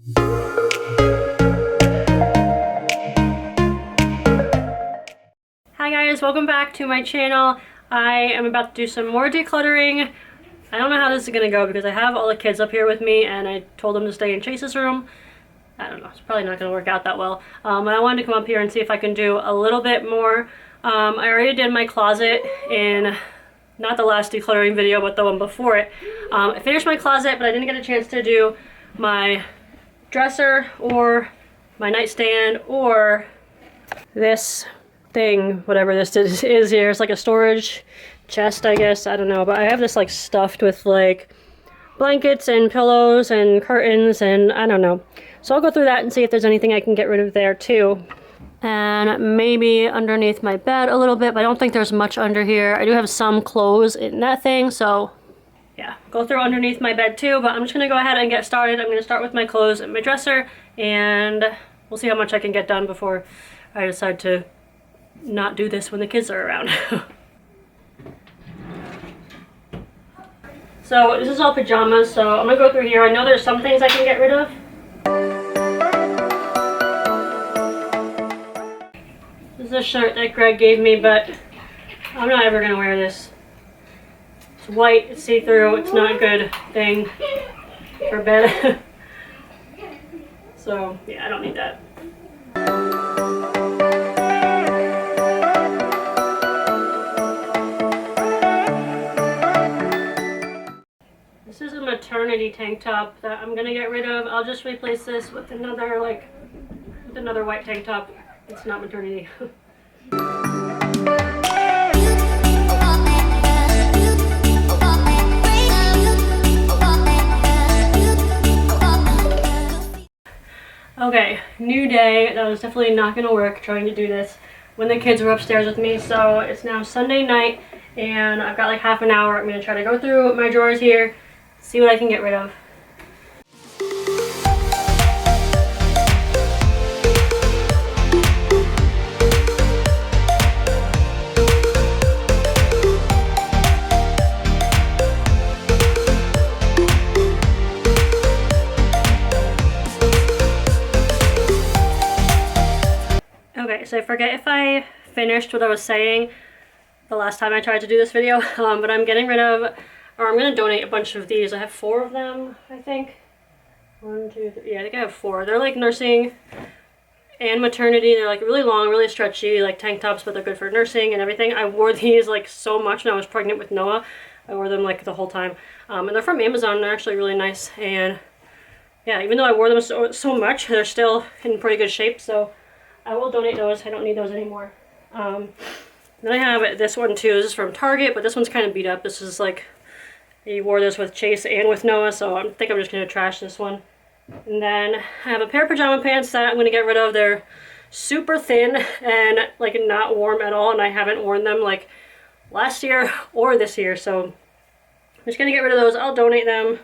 Hi guys, welcome back to my channel. I am about to do some more decluttering. I don't know how this is gonna go because I have all the kids up here with me and I told them to stay in Chase's room. I don't know, it's probably not gonna work out that well. But I wanted to come up here and see if I can do a little bit more. I already did my closet in, not the last decluttering video, but the one before it. I finished my closet, but I didn't get a chance to do my dresser or my nightstand or this thing, whatever this is here. It's like a storage chest, I guess. I don't know, but I have this like stuffed with like blankets and pillows and curtains and I don't know. So I'll go through that and see if there's anything I can get rid of there too. And maybe underneath my bed a little bit, but I don't think there's much under here. I do have some clothes in that thing, so yeah, go through underneath my bed too, but I'm just gonna go ahead and get started. I'm gonna start with my clothes and my dresser, and we'll see how much I can get done before I decide to not do this when the kids are around. So this is all pajamas, so I'm gonna go through here. I know there's some things I can get rid of. This is a shirt that Greg gave me, but I'm not ever gonna wear this. It's white, it's see-through, it's not a good thing for bed. So yeah, I don't need that. This is a maternity tank top that I'm gonna get rid of. I'll just replace this with another white tank top. It's not maternity. Okay, new day. That was definitely not gonna work trying to do this when the kids were upstairs with me. So it's now Sunday night and I've got like half an hour. I'm gonna try to go through my drawers here, see what I can get rid of. Okay, so I forget if I finished what I was saying the last time I tried to do this video, but I'm getting rid of, or I'm going to donate a bunch of these. I have 4 of them, I think. 1, 2, 3, yeah, I think I have 4. They're like nursing and maternity. They're like really long, really stretchy, like tank tops, but they're good for nursing and everything. I wore these like so much when I was pregnant with Noah. I wore them like the whole time. And they're from Amazon. They're actually really nice. And yeah, even though I wore them so much, they're still in pretty good shape. So I will donate those. I don't need those anymore. Then I have this one too. This is from Target, but this one's kind of beat up. This is like, I wore this with Chase and with Noah, so I think I'm just going to trash this one. And then I have a pair of pajama pants that I'm going to get rid of. They're super thin and like not warm at all, and I haven't worn them like last year or this year, so I'm just going to get rid of those. I'll donate them.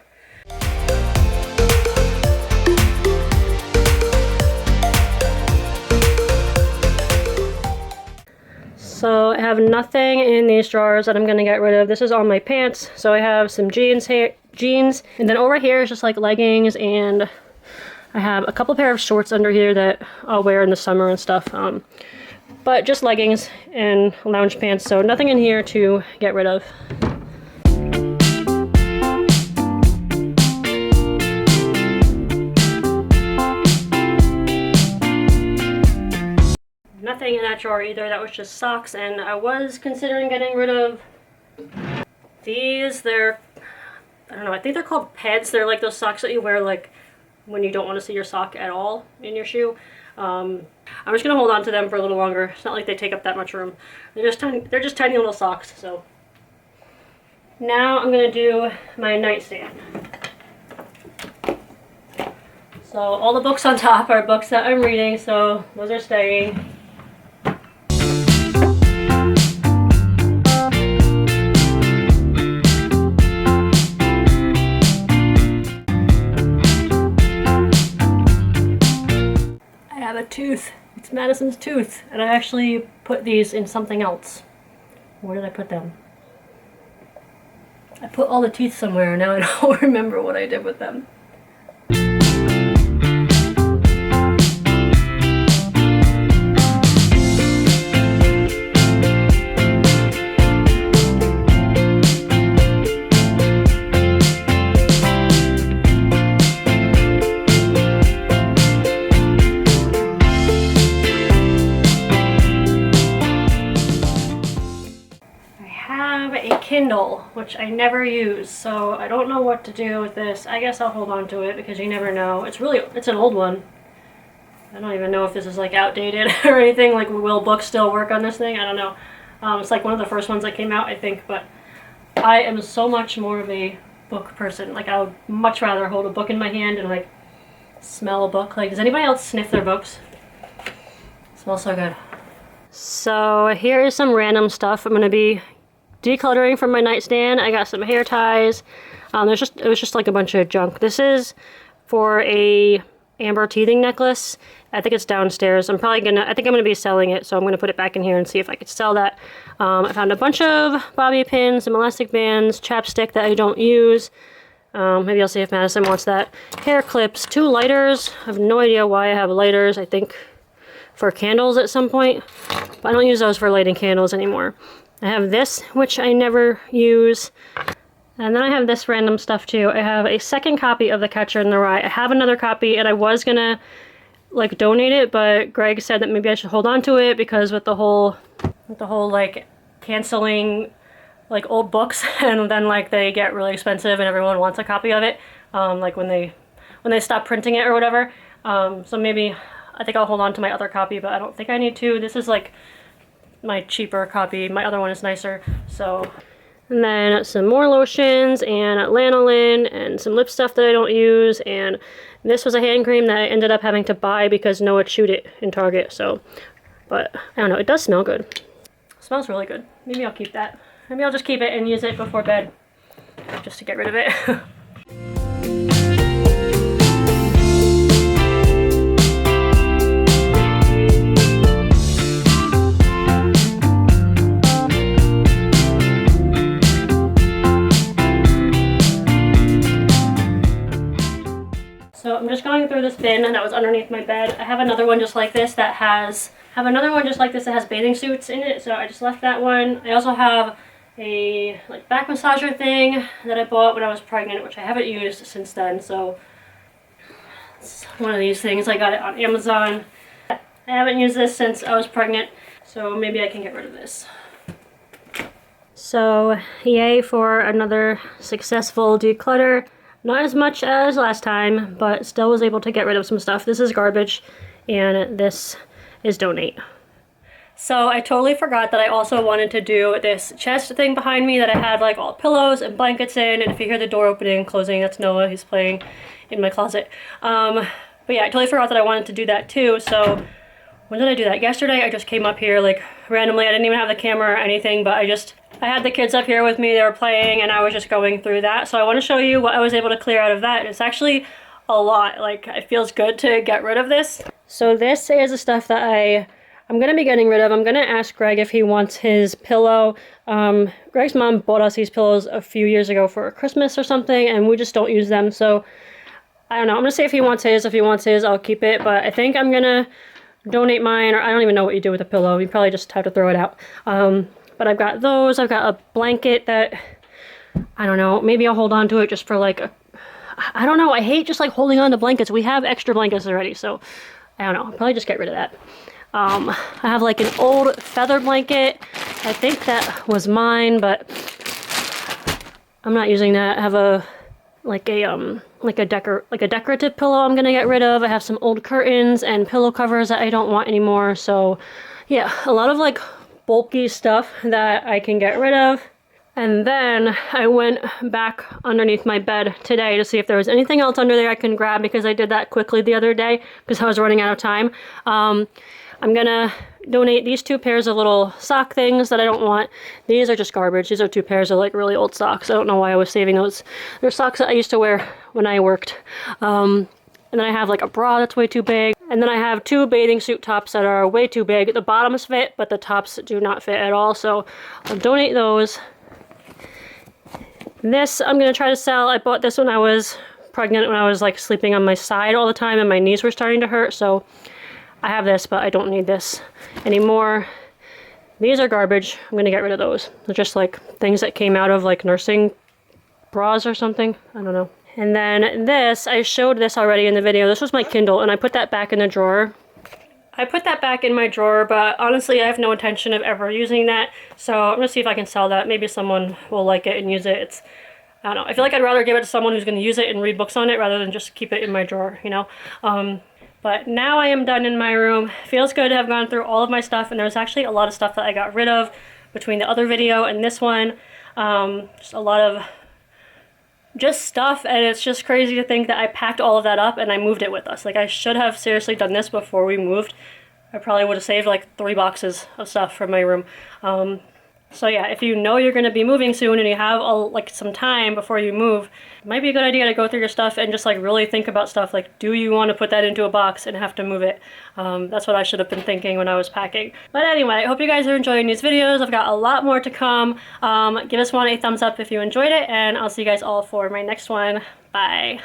So I have nothing in these drawers that I'm going to get rid of. This is all my pants. So I have some jeans here, and then over here is just like leggings, and I have a couple pair of shorts under here that I'll wear in the summer and stuff. But just leggings and lounge pants, so nothing in here to get rid of. Nothing in that drawer either. That was just socks, and I was considering getting rid of these. They're, I don't know, I think they're called pads. They're like those socks that you wear like when you don't want to see your sock at all in your shoe. I'm just gonna hold on to them for a little longer. It's not like they take up that much room. They're just tiny little socks. So now I'm gonna do my nightstand. So all the books on top are books that I'm reading, so those are staying. A tooth. It's Madison's tooth, and I actually put these in something else. Where did I put them? I put all the teeth somewhere, and now I don't remember what I did with them. Kindle, which I never use, so I don't know what to do with this. I guess I'll hold on to it because you never know. It's an old one. I don't even know if this is like outdated or anything. Like, will books still work on this thing? I don't know. It's like one of the first ones that came out, I think, but I am so much more of a book person. Like, I would much rather hold a book in my hand and like smell a book. Like, does anybody else sniff their books? It smells so good. So here is some random stuff I'm gonna be decluttering from my nightstand. I got some hair ties. It was just like a bunch of junk. This is for a amber teething necklace. I think it's downstairs. I think I'm gonna be selling it, so I'm gonna put it back in here and see if I could sell that. I found a bunch of bobby pins, some elastic bands, chapstick that I don't use. Maybe I'll see if Madison wants that. Hair clips, 2 lighters. I have no idea why I have lighters. I think for candles at some point, but I don't use those for lighting candles anymore. I have this, which I never use. And then I have this random stuff too. I have a second copy of The Catcher in the Rye. I have another copy and I was gonna like donate it, but Greg said that maybe I should hold on to it because with the whole like canceling like old books and then like they get really expensive and everyone wants a copy of it, like when they stop printing it or whatever. So maybe I think I'll hold on to my other copy, but I don't think I need to. This is like my cheaper copy. My other one is nicer, so. And then some more lotions and lanolin and some lip stuff that I don't use. And this was a hand cream that I ended up having to buy because Noah chewed it in Target. So, but I don't know. It does smell good. It smells really good. Maybe I'll keep that. Maybe I'll just keep it and use it before bed just to get rid of it. So I'm just going through this bin that was underneath my bed. I have another one just like this that has bathing suits in it, so I just left that one. I also have a like back massager thing that I bought when I was pregnant, which I haven't used since then, so it's one of these things. I got it on Amazon. I haven't used this since I was pregnant, so maybe I can get rid of this. So yay for another successful declutter. Not as much as last time, but still was able to get rid of some stuff. This is garbage, and this is donate. So I totally forgot that I also wanted to do this chest thing behind me that I had like all pillows and blankets in, and if you hear the door opening and closing, that's Noah. He's playing in my closet. But yeah, I totally forgot that I wanted to do that too, so when did I do that? Yesterday I just came up here like randomly. I didn't even have the camera or anything, but I had the kids up here with me, they were playing, and I was just going through that. So I want to show you what I was able to clear out of that. It's actually a lot. Like, it feels good to get rid of this. So this is the stuff that I'm going to be getting rid of. I'm going to ask Greg if he wants his pillow. Greg's mom bought us these pillows a few years ago for Christmas or something, and we just don't use them. So I don't know. I'm going to see if he wants his. If he wants his, I'll keep it. But I think I'm going to donate mine, or I don't even know what you do with a pillow. You probably just have to throw it out. But I've got those. I've got a blanket that, I don't know, maybe I'll hold on to it just for like I don't know. I hate just like holding on to blankets. We have extra blankets already, so I don't know. I'll probably just get rid of that. I have like an old feather blanket. I think that was mine, but I'm not using that. I have a decorative pillow I'm gonna get rid of. I have some old curtains and pillow covers that I don't want anymore. So yeah, a lot of like bulky stuff that I can get rid of. And then I went back underneath my bed today to see if there was anything else under there I can grab, because I did that quickly the other day because I was running out of time. I'm gonna donate these 2 pairs of little sock things that I don't want. These are just garbage. These are 2 pairs of like really old socks. I don't know why I was saving those. They're socks that I used to wear when I worked. And then I have like a bra that's way too big. And then I have 2 bathing suit tops that are way too big. The bottoms fit, but the tops do not fit at all. So I'll donate those. This I'm gonna try to sell. I bought this when I was pregnant, when I was like sleeping on my side all the time and my knees were starting to hurt. So I have this, but I don't need this anymore. These are garbage. I'm gonna get rid of those. They're just like things that came out of like nursing bras or something. I don't know. And then this, I showed this already in the video. This was my Kindle, and I put that back in the drawer I put that back in my drawer, but honestly I have no intention of ever using that, so I'm gonna see if I can sell that. Maybe someone will like it and use it. It's, I don't know, I feel like I'd rather give it to someone who's gonna use it and read books on it rather than just keep it in my drawer, you know? But now I am done in my room. Feels good to have gone through all of my stuff, and there's actually a lot of stuff that I got rid of between the other video and this one. Just a lot of just stuff, and it's just crazy to think that I packed all of that up and I moved it with us. Like, I should have seriously done this before we moved. I probably would have saved like 3 boxes of stuff from my room. So yeah, if you know you're going to be moving soon and you have like some time before you move, it might be a good idea to go through your stuff and just like really think about stuff. Like, do you want to put that into a box and have to move it? That's what I should have been thinking when I was packing. But anyway, I hope you guys are enjoying these videos. I've got a lot more to come. Give this one a thumbs up if you enjoyed it, and I'll see you guys all for my next one. Bye.